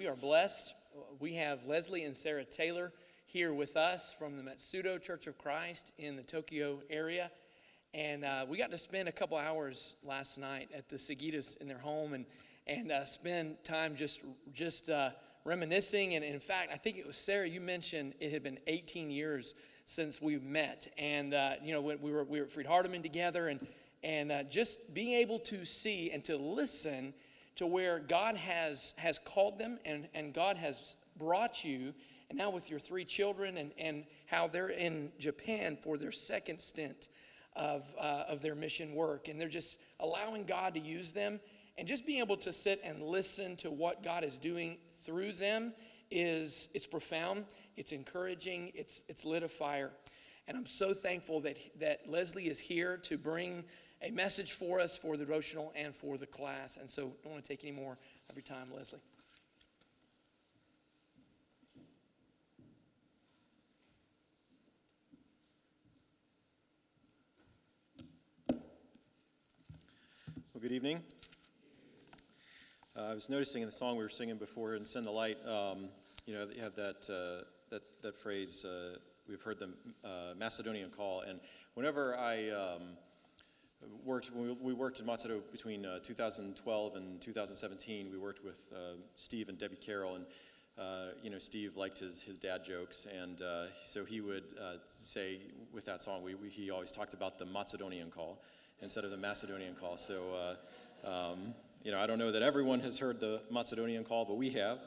We are blessed. We have Leslie and Sarah Taylor here with us from the Deerfoot Church of Christ in the Tokyo area. And we got to spend a couple hours last night at the Sagitas in their home and spend time just reminiscing. And in fact, I think it was Sarah, you mentioned it had been 18 years since we met. And, we were at Freed Hardeman together and just being able to see and to listen to where God has called them and God has brought you, and now with your three children and how they're in Japan for their second stint of their mission work, and they're just allowing God to use them, and just being able to sit and listen to what God is doing through them it's profound, it's encouraging, it's lit a fire. And I'm so thankful that Leslie is here to bring a message for us for the devotional and for the class. And so I don't want to take any more of your time, Leslie. Well, good evening. I was noticing in the song we were singing before, in Send the Light, you have that phrase, we've heard the Macedonian call. And whenever we worked in Matsudo between 2012 and 2017, we worked with Steve and Debbie Carroll, and Steve liked his dad jokes, and so he would say with that song, he always talked about the Macedonian call instead of the Macedonian call. So I don't know that everyone has heard the Macedonian call, but we have,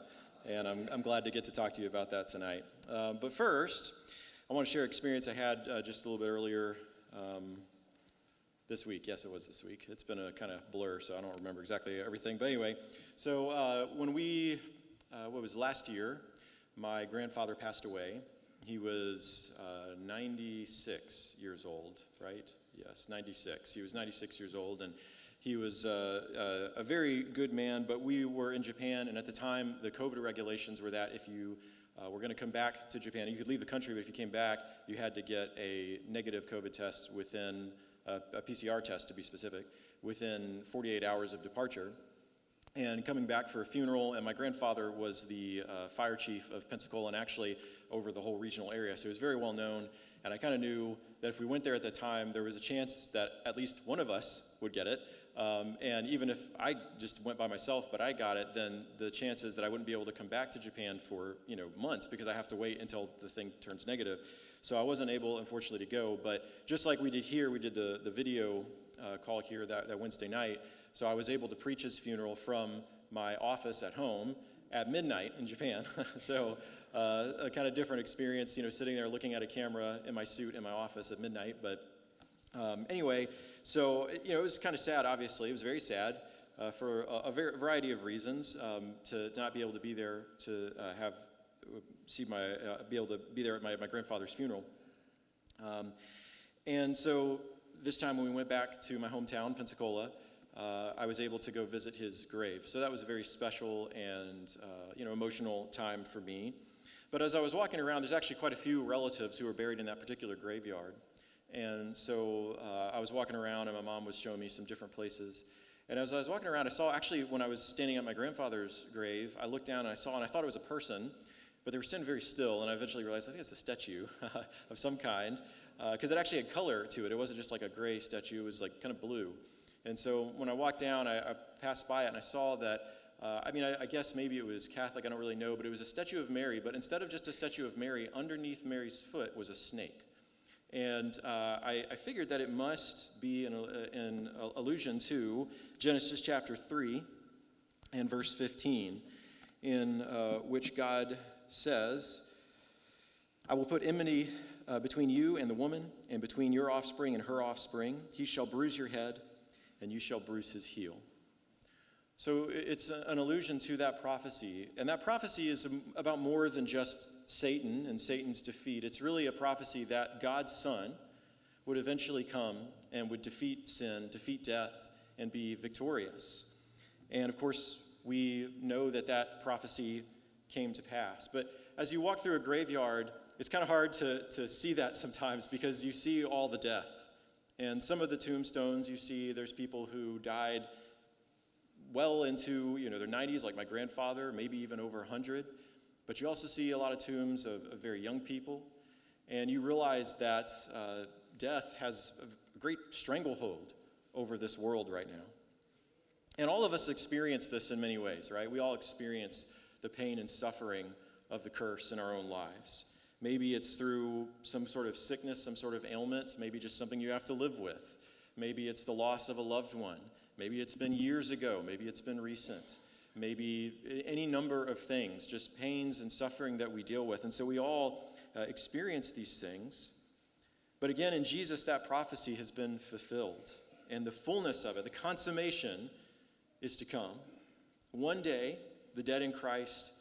and I'm glad to get to talk to you about that tonight. But first, I want to share an experience I had just a little bit earlier this week. Yes, it was this week. It's been a kind of blur, so I don't remember exactly everything. But anyway, so when what was last year, my grandfather passed away. He was 96 years old, right? Yes, 96. He was 96 years old, and he was a very good man, but we were in Japan, and at the time, the COVID regulations were that if you were going to come back to Japan, you could leave the country, but if you came back, you had to get a negative COVID test within a PCR test, to be specific, within 48 hours of departure. And coming back for a funeral, and my grandfather was the fire chief of Pensacola, and actually over the whole regional area, so he was very well known. And I kind of knew that if we went there at the time, there was a chance that at least one of us would get it. And even if I just went by myself, but I got it, then the chances that I wouldn't be able to come back to Japan for months, because I have to wait until the thing turns negative. So I wasn't able, unfortunately, to go. But just like we did here, we did the video call here that Wednesday night. So I was able to preach his funeral from my office at home at midnight in Japan. So a kind of different experience, sitting there looking at a camera in my suit in my office at midnight. But anyway, so it was kind of sad. Obviously, it was very sad for a variety of reasons, to not be able to be there to be able to be there at my grandfather's funeral. And so this time when we went back to my hometown, Pensacola, I was able to go visit his grave. So that was a very special and emotional time for me. But as I was walking around, there's actually quite a few relatives who were buried in that particular graveyard. And so I was walking around, and my mom was showing me some different places. And as I was walking around, I saw, actually, when I was standing at my grandfather's grave, I looked down and I thought it was a person, but they were standing very still, and I eventually realized, I think it's a statue of some kind, because it actually had color to it. It wasn't just like a gray statue, it was like kind of blue. And so when I walked down, I passed by it, and I saw that, I guess maybe it was Catholic, I don't really know, but it was a statue of Mary, but instead of just a statue of Mary, underneath Mary's foot was a snake. And I figured that it must be an allusion to Genesis chapter 3 and verse 15, in which God says, I will put enmity between you and the woman, and between your offspring and her offspring. He shall bruise your head, and you shall bruise his heel. So it's an allusion to that prophecy. And that prophecy is about more than just Satan and Satan's defeat. It's really a prophecy that God's Son would eventually come and would defeat sin, defeat death, and be victorious. And of course, we know that prophecy came to pass. But as you walk through a graveyard, it's kind of hard to see that sometimes, because you see all the death. And some of the tombstones you see, there's people who died well into their 90s, like my grandfather, maybe even over 100. But you also see a lot of tombs of very young people. And you realize that death has a great stranglehold over this world right now. And all of us experience this in many ways, right? We all experience the pain and suffering of the curse in our own lives. Maybe it's through some sort of sickness, some sort of ailment, maybe just something you have to live with. Maybe it's the loss of a loved one. Maybe it's been years ago. Maybe it's been recent. Maybe any number of things, just pains and suffering that we deal with. And so we all experience these things. But again, in Jesus, that prophecy has been fulfilled. And the fullness of it, the consummation, is to come. One day, the dead in Christ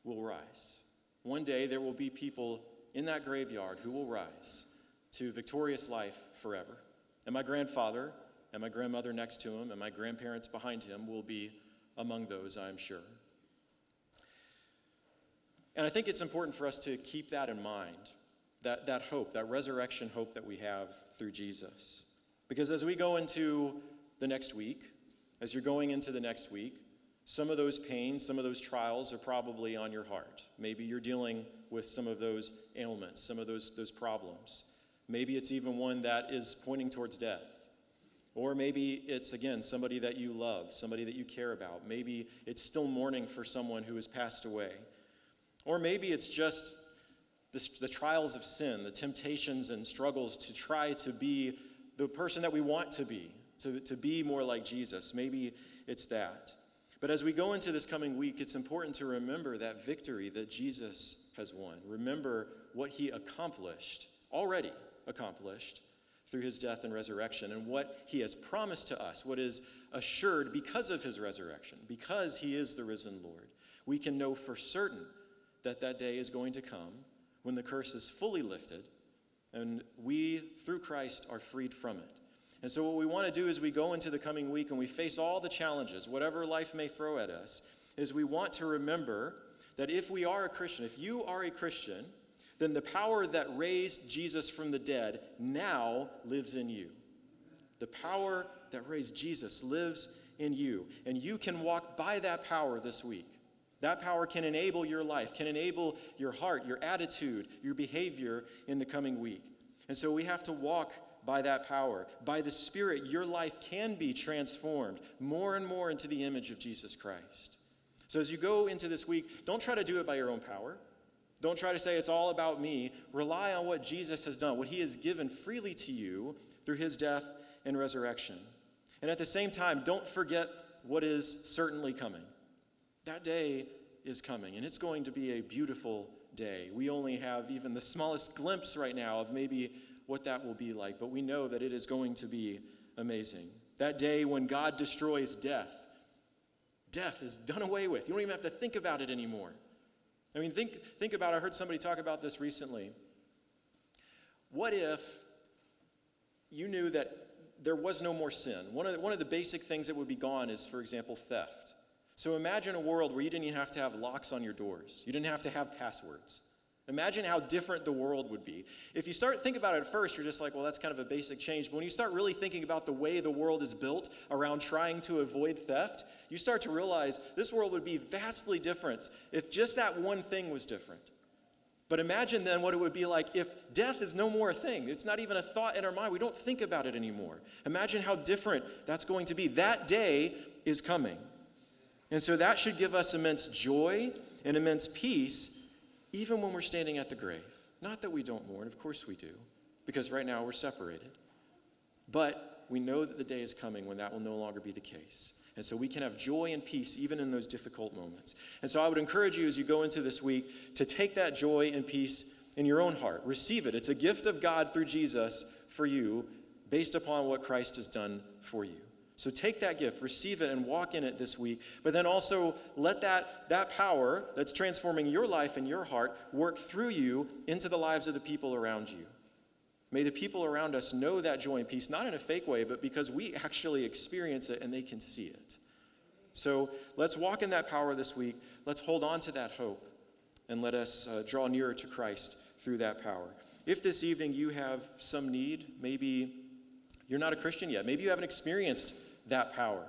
will rise. One day, there will be people in that graveyard who will rise to victorious life forever. And my grandfather and my grandmother next to him and my grandparents behind him will be among those, I'm sure. And I think it's important for us to keep that in mind, that hope, that resurrection hope that we have through Jesus. Because as we go into the next week, as you're going into the next week, some of those pains, some of those trials are probably on your heart. Maybe you're dealing with some of those ailments, some of those problems. Maybe it's even one that is pointing towards death. Or maybe it's, again, somebody that you love, somebody that you care about. Maybe it's still mourning for someone who has passed away. Or maybe it's just the trials of sin, the temptations and struggles to try to be the person that we want to be more like Jesus. Maybe it's that. But as we go into this coming week, it's important to remember that victory that Jesus has won. Remember what he already accomplished, through his death and resurrection, and what he has promised to us, what is assured because of his resurrection, because he is the risen Lord. We can know for certain that that day is going to come when the curse is fully lifted, and we, through Christ, are freed from it. And so what we want to do as we go into the coming week and we face all the challenges, whatever life may throw at us, is we want to remember that if we are a Christian, if you are a Christian, then the power that raised Jesus from the dead now lives in you. The power that raised Jesus lives in you. And you can walk by that power this week. That power can enable your life, can enable your heart, your attitude, your behavior in the coming week. And so we have to walk by that power. By the Spirit, your life can be transformed more and more into the image of Jesus Christ. So as you go into this week, don't try to do it by your own power. Don't try to say it's all about me. Rely on what Jesus has done, what he has given freely to you through his death and resurrection. And at the same time, don't forget what is certainly coming. That day is coming, and it's going to be a beautiful day. We only have even the smallest glimpse right now of maybe what that will be like, but we know that it is going to be amazing. That day when God destroys death. Death is done away with. You don't even have to think about it anymore. I mean, think about it. I heard somebody talk about this recently. What if you knew that there was no more sin? One of the basic things that would be gone is, for example, theft. So imagine a world where you didn't even have to have locks on your doors. You didn't have to have passwords. Imagine how different the world would be. If you think about it at first, you're just like, well, that's kind of a basic change. But when you start really thinking about the way the world is built around trying to avoid theft, you start to realize this world would be vastly different if just that one thing was different. But imagine then what it would be like if death is no more a thing. It's not even a thought in our mind. We don't think about it anymore. Imagine how different that's going to be. That day is coming. And so that should give us immense joy and immense peace, even when we're standing at the grave. Not that we don't mourn, of course we do, because right now we're separated. But we know that the day is coming when that will no longer be the case. And so we can have joy and peace even in those difficult moments. And so I would encourage you as you go into this week to take that joy and peace in your own heart. Receive it. It's a gift of God through Jesus for you based upon what Christ has done for you. So take that gift, receive it, and walk in it this week. But then also let that power that's transforming your life and your heart work through you into the lives of the people around you. May the people around us know that joy and peace, not in a fake way, but because we actually experience it and they can see it. So let's walk in that power this week. Let's hold on to that hope, and let us draw nearer to Christ through that power. If this evening you have some need, maybe you're not a Christian yet. Maybe you haven't experienced that power.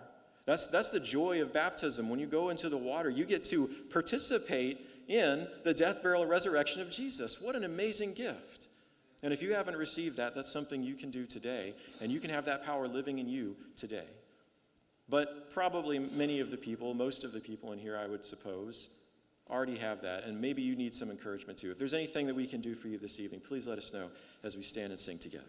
That's the joy of baptism. When you go into the water, you get to participate in the death, burial, and resurrection of Jesus. What an amazing gift. And if you haven't received that, that's something you can do today, and you can have that power living in you today. But probably many of the people, most of the people in here, I would suppose, already have that, and maybe you need some encouragement too. If there's anything that we can do for you this evening, please let us know as we stand and sing together.